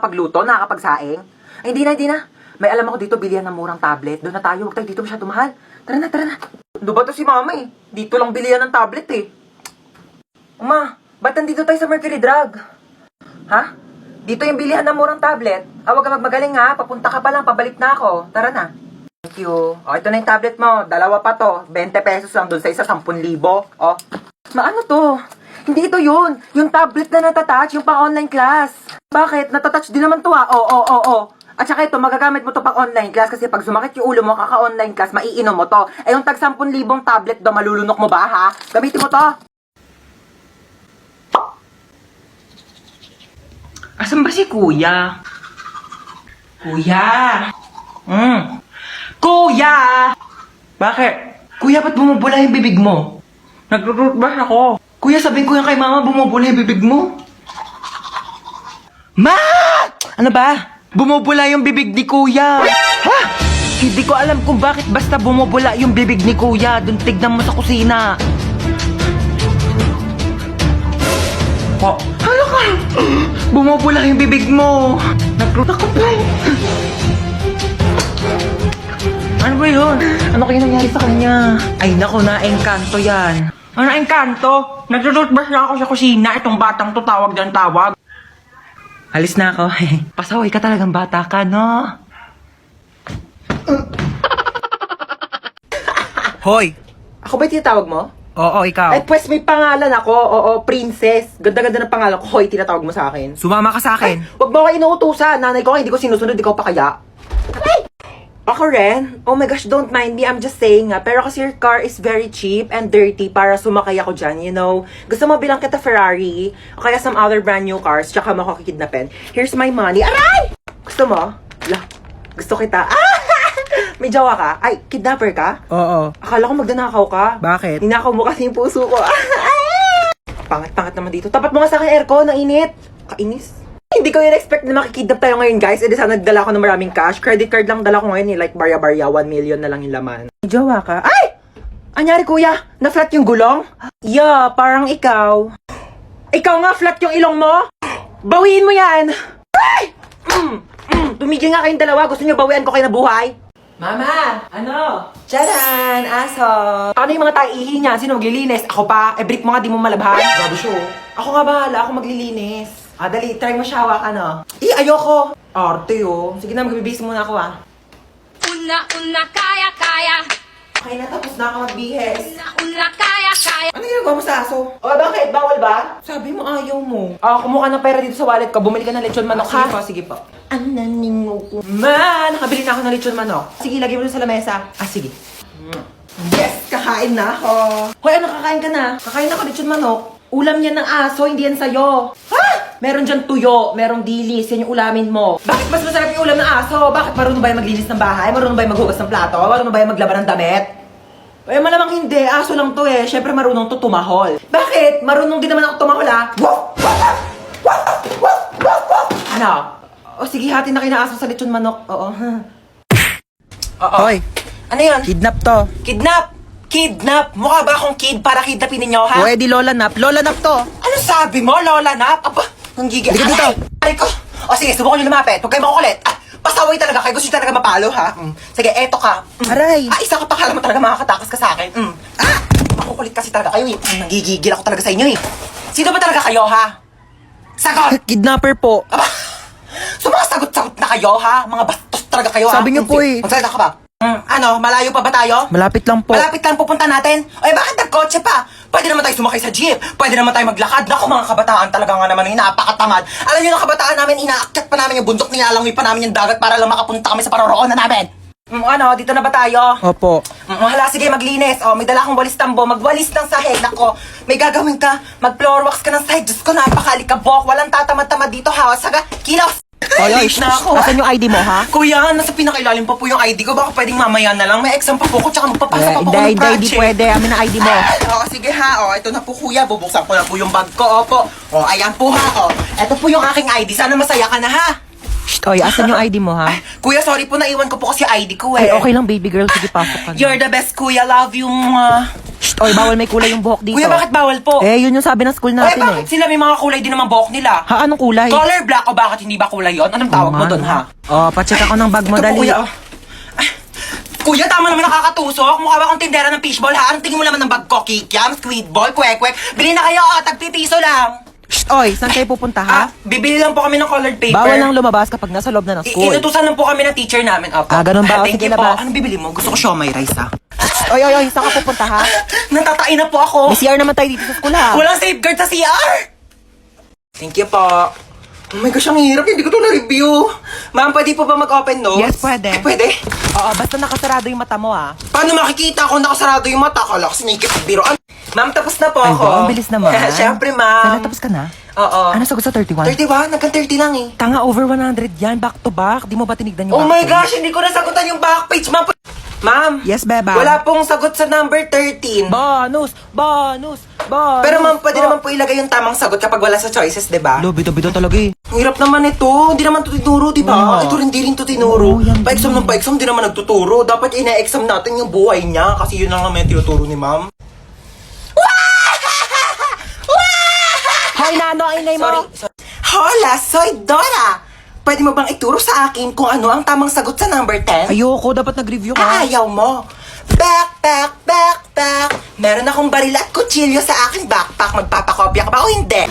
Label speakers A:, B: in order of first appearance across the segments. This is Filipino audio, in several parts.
A: Pagluto, nakakapagsaing. Ay, hindi na. May alam ako dito, bilihan ng murang tablet. Doon na tayo, huwag tayo dito masyado mahal. Tara na. Doon ba to si mama eh? Dito lang bilihan ng tablet eh. Uma, ba't nandito tayo sa Mercury Drug? Ha? Dito yung bilihan ng murang tablet. Huwag ka magmagaling ha, papunta ka pa lang, pabalik na ako. Tara na. Thank you. O, ito na yung tablet mo. Dalawa pa to. 20 pesos lang doon sa isa, 10,000. O. Maano to? Hindi ito yun. Yung tablet na natatouch, yung pang-online class. Bakit? Natatouch din naman to ha. Oo. At saka ito, magagamit mo to pang online class kasi pag sumakit yung ulo mo, kaka-online class, maiinom mo to. Eh yung tag 10,000 tablet do, malulunok mo ba ha? Gamitin mo to. Asan ba si kuya? Kuya! Kuya! Bakit? Kuya, ba't bumubula yung bibig mo? Nag-rootbash ako. Kuya, sabihin ko yan kay mama, bumubula yung bibig mo. Ma! Ano ba? Bumubula yung bibig ni kuya. Ha? Hindi ko alam kung bakit basta bumubula yung bibig ni kuya. Doon tignan mo sa kusina. Oh, hala ka! Bumubula yung bibig mo. Nagruta ko pa. Ano ba yun? Ano kaya nangyari sa kanya? Ay nako, na-engkanto yan. Ano na-engkanto? Nagtututbrush na ako sa kusina. Itong batang to tawag dyan tawag. Alis na ako. Pasaway ka talagang bata ka, no? Hoy! Ako ba yung tinatawag mo? Oo, ikaw. Ay, pues may pangalan ako. Oo, princess. Ganda-ganda ng pangalan ko. Hoy, tinatawag mo sa akin. Sumama ka sa akin. Ay, wag mo ako inuutusan. Nanay ko, hindi ko sinusunod. Ikaw pa kaya? Ay! Ako rin? Oh my gosh, don't mind me. I'm just saying nga. Pero kasi your car is very cheap and dirty para sumakay ako dyan, you know. Gusto mo bilang kita Ferrari o kaya some other brand new cars tsaka mo ako kikidnapin. Here's my money. Aray! Gusto mo? Gusto kita. May jawa ka? Ay, kidnapper ka?
B: Oo.
A: Akala ko magdanakaw ka.
B: Bakit?
A: Ninakaw mo kasi yung puso ko. Pangat-pangat naman dito. Tapat mo nga sa akin aircon, ang init. Kainis. Hindi ko in-expect na makikidnap tayo ngayon, guys. E di sana nagdala ko ng maraming cash. Credit card lang dala ko ngayon, like barya-barya, 1 million na lang yung laman. May jawa ka? Ay! Anyari, kuya? Na-flat yung gulong? Yeah, parang ikaw. Ikaw nga, flat yung ilong mo? Bawiin mo yan! Ay! Tumigil nga kayong dalawa. Gusto niyo bawian ko kayo na buhay? Mama! Ano? Tcharan! Aso! Ano yung mga taihi niya? Sino maglilinis? Ako pa? Eh, brief mo nga, di mo malabhan. Grabe siya. Ako nga bahala. Ako maglilinis. Dali. Try mo siya, ano? Ayoko! Arte, oh. Sige na, magbibihis muna ako,
C: Una, kaya.
A: Okay na, tapos na ako magbihis.
C: Una, kaya.
A: Ano ginagawa mo sa aso? Bakit? Bawal ba? Sabi mo, ayaw mo. Kumuha ng pera dito sa wallet ko. Bumili ka ng lechon manok, ha? Sige po. Ananingo ko. Nakabili na ako ng lechon manok. Sige, lagay mo dun sa lamesa. Sige. Yes, kakain na ako. Hoy, ano kakain ka na? Kakain ako lechon manok. Ulam yan ng aso, hindi yan sa'yo. Ha? Meron dyan tuyo, merong dilis, yan yung ulamin mo. Bakit mas masarap yung ulam ng aso? Bakit marunong ba yung maglinis ng bahay? Marunong ba yung maghugas ng plato? Marunong ba yung maglaban ng damit? Eh, malamang hindi. Aso lang to eh. Siyempre marunong to tumahol. Bakit? Marunong din naman ako tumahol ha? Ano? O sige, hati na kayo na aso sa lechon manok. Oo.
B: Hoy,
A: Ano yan?
B: kidnap to.
A: Kidnap! Kidnap! Mukha ba akong kid para kidnapin ninyo, ha?
B: Pwede lola nap. Lola nap to.
A: Ano sabi mo, Lola Nap? Aba, ang gigil.
B: Halika dito.
A: Aray ko. O sige, subukan nyo lumapit. Huwag kayo makukulit. Pasaway talaga kayo. Gusto nyo talaga mapalo, ha? Sige, eto ka.
B: Aray.
A: Isa ka pa, kala mo talaga makakatakas ka sa akin. Makukulit kasi talaga kayo, eh. Nagigigil ako talaga sa inyo, eh. Sino ba talaga kayo, ha? Sagot!
B: Kidnapper po.
A: Aba, sumasagot-sagot na kayo, ha? Mga bastos talaga kayo, ha?
B: Sabi niyo po, eh.
A: Magsalita ka ba? Ano, malayo pa ba tayo?
B: Malapit lang po.
A: Malapit lang pupunta natin? Ay, bakit nagkotse pa? Pwede naman tayo sumakay sa jeep. Pwede naman tayo maglakad. Naku, mga kabataan talaga nga naman yung napakatamad. Alam niyo na kabataan namin, inaakyat pa namin yung bundok, nilalangoy pa namin yung dagat para lang makapunta kami sa paroroonan namin. Ano, dito na ba tayo?
B: Opo.
A: Hala, sige, maglinis. May dala akong walis tambo. Magwalis ng sahig. Nako, may gagawin ka. Mag-floor wax ka ng sahig. Diyos ko, napakalikabok. Walang tatamad-tamad dito, ha? Saga, kilos!
B: Ay,
A: Late na ako.
B: Asan yung ID mo, ha?
A: Kuya, nasa pinakailalim pa po yung ID ko. Baka pwedeng mamaya na lang. May exam pa po ko, tsaka magpapasa pa po ko ng
B: Hindi
A: project.
B: pwede. Amin ang ID mo.
A: Sige ha. Ito na po kuya. Bubuksan ko na po yung bag ko. Opo. Ayan po ha. Ito po yung aking ID. Sana masaya ka na ha.
B: Shh, oy, asan yung ID mo, ha?
A: Kuya, sorry po. Naiwan ko po kasi ID ko eh.
B: Ay, okay lang, baby girl. Sige, pasok ka na.
A: You're the best kuya. Love you.
B: Shh, Oy, bawal may kulay yung buhok dito.
A: Kuya, bakit bawal po?
B: Eh, yun yung sabi ng school
A: Ay,
B: natin
A: bakit
B: eh.
A: sila may mga kulay din naman buhok nila?
B: Ha, anong kulay?
A: Color black o bakit hindi ba kulay yon? Anong tawag mo doon, ha?
B: Oh, pacheck ako ng bag mo,
A: Ito po,
B: dali.
A: kuya, oh. Ay, kuya, tama naman nakakatusok. Mukha ba akong tindera ng fishball, ha? Anong tingin mo naman ng bag ko? Kikiam, squidball, kwek-kwek. Bili na kayo, tagpipiso lang.
B: Shh, oy, saan kayo pupunta ha?
A: Bibili lang po kami ng colored paper.
B: Bawal nang lumabas kapag nasa loob na ng school.
A: Inutusan lang po kami ng teacher namin. Opo.
B: Ganun ba?
A: Thank
B: Sige,
A: you po.
B: labas.
A: Anong bibili mo? Gusto ko siomay rice, ha?
B: Oy, saan ka pupunta ha?
A: Natatain na po ako.
B: May CR naman tayo dito sa school ha.
A: Walang safeguard sa CR! Thank you po. Oh my gosh, ang hirap. Hindi ko to na-review. Ma'am, pwede po ba mag-open nose?
B: Yes, pwede.
A: Pwede?
B: Oo, basta nakasarado yung mata mo ha.
A: Paano makikita kung nakasarado yung mata? Kala ko sinikip ang biro. Ma'am, tapos na po
B: Ay,
A: ako.
B: ang bilis naman.
A: Siyempre, ma'am.
B: Sana tapos ka na?
A: Oo.
B: Ano sagot sa 31?
A: 31? Nagkan 30 lang eh.
B: Tanga, over 100 yan. Back to back. Di mo ba tinignan yung
A: Oh
B: back
A: my
B: page?
A: gosh, hindi ko nasagutan yung back page, ma'am. Ma'am.
B: Yes, beba.
A: Wala pong sagot sa number 13.
B: Bonus!
A: Pero ma'am, pwede naman po ilagay yung tamang sagot kapag wala sa choices, di ba?
B: Lo, bito-bito talaga eh.
A: Ang hirap naman ito. Hindi naman ito tinuro, di ba?
B: Oo.
A: Ito rin, di rin ito tinuro.
B: Oo, yan
A: Pa-exam ng pa-exam, di naman nagtuturo. Dapat ina-exam natin yung buhay niya kasi yun lang naman yung tinuturo ni ma'am.
B: Hoy, nano, ang inay mo.
A: Sorry. Hola, soy Dora! Pwede mo bang ituro sa akin kung ano ang tamang sagot sa number 10?
B: Ayoko, dapat nag-review ka.
A: Ayaw mo. Backpack. Meron akong baril at kutsilyo sa aking backpack. Magpapakopya ka ba o hindi?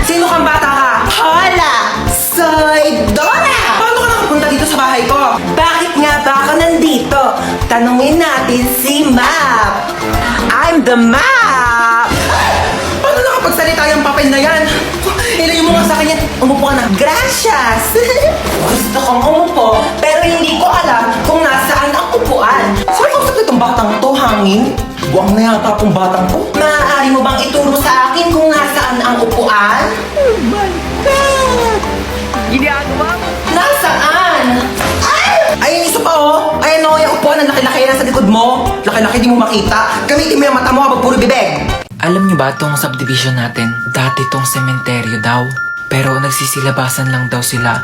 A: Sino kang bata ka? Hola! Soy Dora! Paano ka nakapunta dito sa bahay ko? Bakit nga ba ako nandito? Tanungin natin si Map. I'm the Map! Paano nakapagsalita yung papel na yan? Ilayo mo nga sa akin yan. Umupo ka na. Gracias! Gusto kong umupo, pero hindi ko alam kung nasaan ang upuan. Saan ko sa itong batang to, hangin? Buwang na yata akong batang to. Maaari mo bang ituro sa akin kung nasaan ang upuan? Oh my God!
B: Ginagawa mo.
A: Nasaan? Ay, isa pa oh! Ay, ano, yung upuan ang laki-laki na sa likod mo. Laki-laki, di mo makita. Gamitin mo yung mata mo habang puro bibig.
D: Alam niyo ba tong subdivision natin? Dati tong sementeryo daw. Pero nagsisilabasan lang daw sila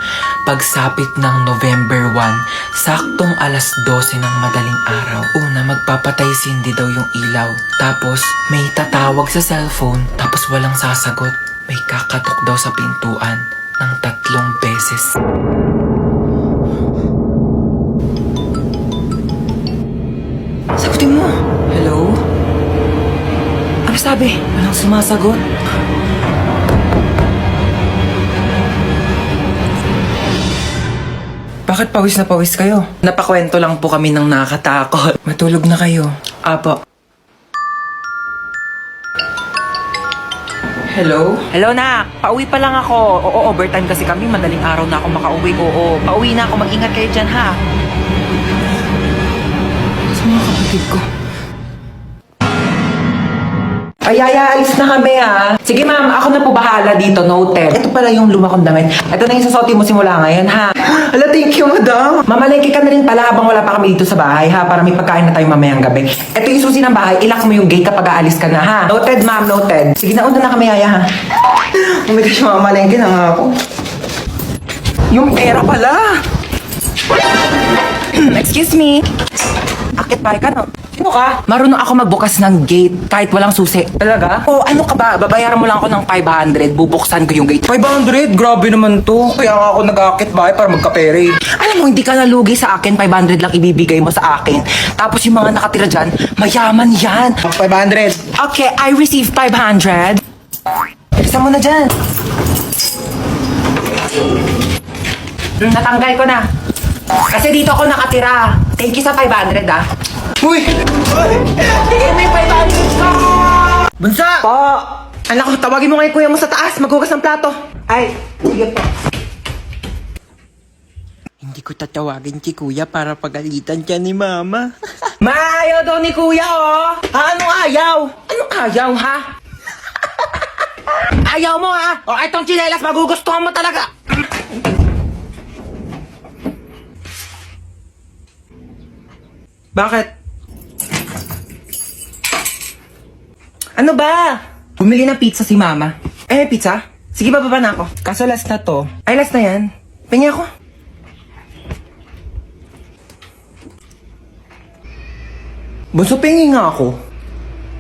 D: pagsapit ng November 1, saktong alas 12 ng madaling araw. Una, magpapatay sindi daw yung ilaw. Tapos, may tatawag sa cellphone, tapos walang sasagot. May kakatok daw sa pintuan ng 3 beses.
A: Sagutin mo.
D: Hello? Ano sabi? Walang sumasagot. Bakit pawis na pawis kayo? Napakwento lang po kami ng nakakatakot. Matulog na kayo. Apo. Hello?
B: Hello, nak. Pauwi pa lang ako. Oo, overtime kasi kami. Madaling araw na ako makauwi. Oo, pauwi na ako. Mag-ingat kayo dyan, ha?
D: Sa mga kapatid ko.
A: Ay, alis na kami ha. Sige ma'am, ako na po bahala dito, noted. Ito pala yung luma kong damit. Ito na yung sasuotin mo simula ngayon ha. Hala, thank you madam. Mamalengke ka na rin pala habang wala pa kami dito sa bahay ha, para may pagkain na tayo mamayang gabi. Ito yung susi ng bahay, ilak mo yung gate kapag aalis ka na ha. Noted ma'am, noted. Sige na, una na kami yaya ha. Oh my gosh, mamalengke na nga ako. Yung pera pala.
B: Excuse me. Akit pa ka, no?
A: Sino ka?
B: Marunong ako magbukas ng gate kahit walang susi.
A: Talaga?
B: Oh, ano ka ba? Babayaran mo lang ako ng 500. Bubuksan ko yung gate.
A: 500? Grabe naman to. Kaya nga ako nag-aakit bahay para magkapere.
B: Alam mo, hindi ka nalugi sa akin. 500 lang ibibigay mo sa akin. Tapos yung mga nakatira dyan, mayaman yan.
A: 500.
B: Okay, I received 500.
A: Bilisan mo na dyan.
B: Natanggal ko na. Kasi dito ako nakatira. Thank you sa 500, ah.
A: Uy!
B: Bigay mo yung 500 ko!
A: Bunsa! Po! Anak ko, tawagin mo kay kuya mo sa taas. Maghugas ng plato. Ay, sige po.
B: Hindi ko tatawagin si kuya para pagalitan siya ni mama.
A: Maayaw daw ni kuya, oh! Ha, anong ayaw? Anong ayaw, ha? Ayaw mo, ha? O, itong chinelas, magugustuhan mo talaga. Bakit? Ano ba?
B: Bumili ng pizza si mama.
A: Eh, may pizza? Sige, bababa na ako.
B: Kaso last na to.
A: Ay, last na yan. Pingi ako. Bunso, pingi nga ako.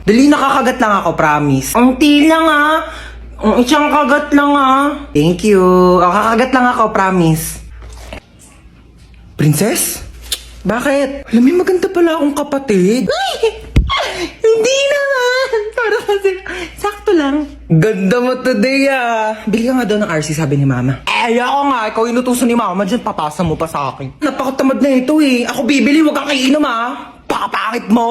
A: Dali, nakakagat lang ako, promise. Ang lang Ang isang kagat lang Thank you. Kakagat lang ako, promise. Princess? Bakit? Alam mo, maganda pala akong kapatid. Ay! Hindi naman! Para kasi, sakto lang. Ganda mo today Bili ka nga daw ng RC, sabi ni Mama. Ayoko nga, ikaw inutusan ni Mama dyan, papasa mo pa sa akin. Napakatamad na ito Ako bibili, wag kang kainom Pakapangit mo.